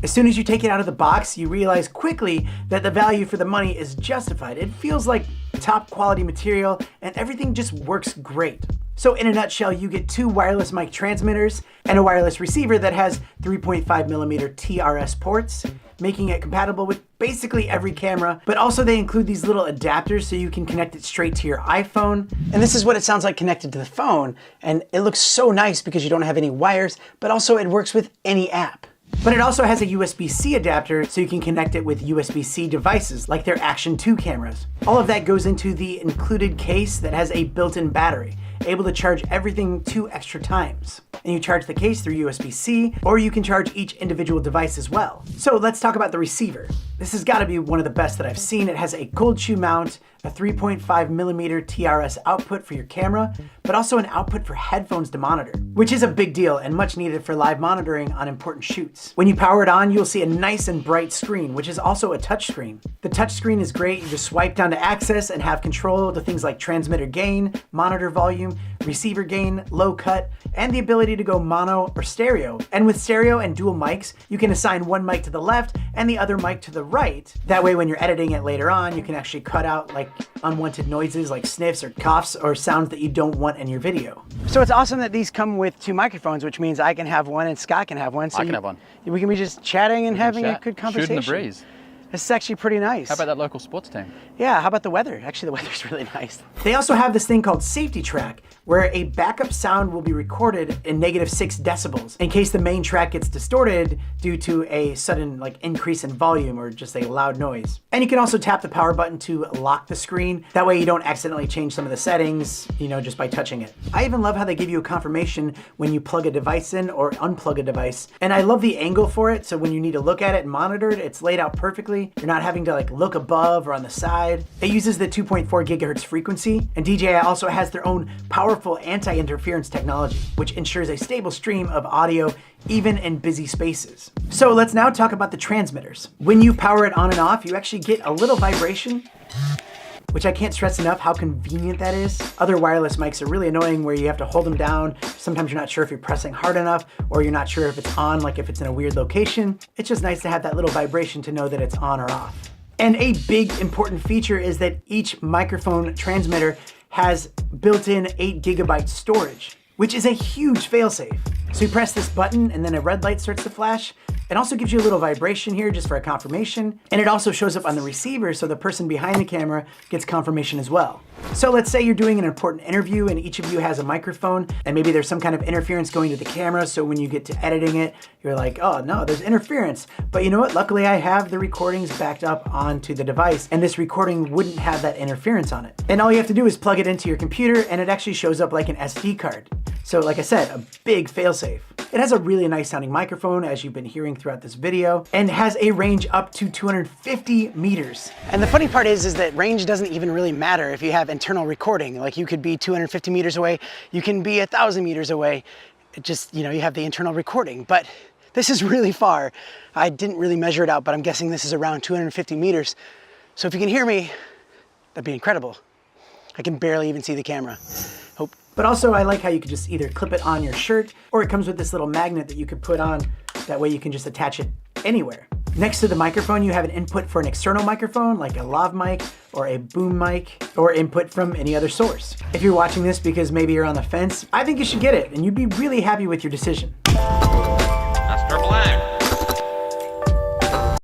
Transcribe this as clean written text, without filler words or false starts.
As soon as you take it out of the box, you realize quickly that the value for the money is justified. It feels like top quality material and everything just works great. So in a nutshell, you get 2 wireless mic transmitters and a wireless receiver that has 3.5mm TRS ports, making it compatible with basically every camera, but also they include these little adapters so you can connect it straight to your iPhone. And this is what it sounds like connected to the phone. And it looks so nice because you don't have any wires, but also it works with any app. But it also has a USB-C adapter so you can connect it with USB-C devices like their Action 2 cameras. All of that goes into the included case that has a built-in battery, able to charge everything 2 extra times. And you charge the case through USB-C, or you can charge each individual device as well. So let's talk about the receiver. This has got to be one of the best that I've seen. It has a cold shoe mount, a 3.5mm TRS output for your camera, but also an output for headphones to monitor, which is a big deal and much needed for live monitoring on important shoots. When you power it on, you'll see a nice and bright screen, which is also a touch screen. The touch screen is great. You just swipe down to access and have control to things like transmitter gain, monitor volume, receiver gain, low cut, and the ability to go mono or stereo. And with stereo and dual mics, you can assign one mic to the left and the other mic to the right. That way, when you're editing it later on, you can actually cut out like unwanted noises like sniffs or coughs or sounds that you don't want in your video. So it's awesome that these come with 2 microphones, which means I can have one and Scott can have one. So I can have one. We can be just chatting and having a good conversation. Shooting the breeze. This is actually pretty nice. How about that local sports team? Yeah, how about the weather? Actually, the weather's really nice. They also have this thing called Safety Track, where a backup sound will be recorded in -6 decibels in case the main track gets distorted due to a sudden increase in volume or just a loud noise. And you can also tap the power button to lock the screen. That way you don't accidentally change some of the settings, just by touching it. I even love how they give you a confirmation when you plug a device in or unplug a device. And I love the angle for it, so when you need to look at it and monitor it, it's laid out perfectly. You're not having to look above or on the side. It uses the 2.4 gigahertz frequency, and DJI also has their own powerful anti-interference technology, which ensures a stable stream of audio even in busy spaces. So let's now talk about the transmitters. When you power it on and off, you actually get a little vibration, which I can't stress enough how convenient that is. Other wireless mics are really annoying where you have to hold them down. Sometimes you're not sure if you're pressing hard enough or you're not sure if it's on, like if it's in a weird location. It's just nice to have that little vibration to know that it's on or off. And a big important feature is that each microphone transmitter has built-in 8 GB storage, which is a huge failsafe. So you press this button and then a red light starts to flash. It also gives you a little vibration here just for a confirmation. And it also shows up on the receiver so the person behind the camera gets confirmation as well. So let's say you're doing an important interview and each of you has a microphone and maybe there's some kind of interference going to the camera. So when you get to editing it, you're like, oh no, there's interference. But you know what? Luckily I have the recordings backed up onto the device and this recording wouldn't have that interference on it. And all you have to do is plug it into your computer and it actually shows up like an SD card. So like I said, a big failsafe. It has a really nice sounding microphone, as you've been hearing throughout this video, and has a range up to 250 meters. And the funny part is that range doesn't even really matter if you have internal recording. Like you could be 250 meters away, you can be 1,000 meters away. It just, you have the internal recording, but this is really far. I didn't really measure it out, but I'm guessing this is around 250 meters. So if you can hear me, that'd be incredible. I can barely even see the camera. But also I like how you could just either clip it on your shirt or it comes with this little magnet that you could put on. That way you can just attach it anywhere. Next to the microphone, you have an input for an external microphone like a lav mic or a boom mic or input from any other source. If you're watching this because maybe you're on the fence, I think you should get it and you'd be really happy with your decision.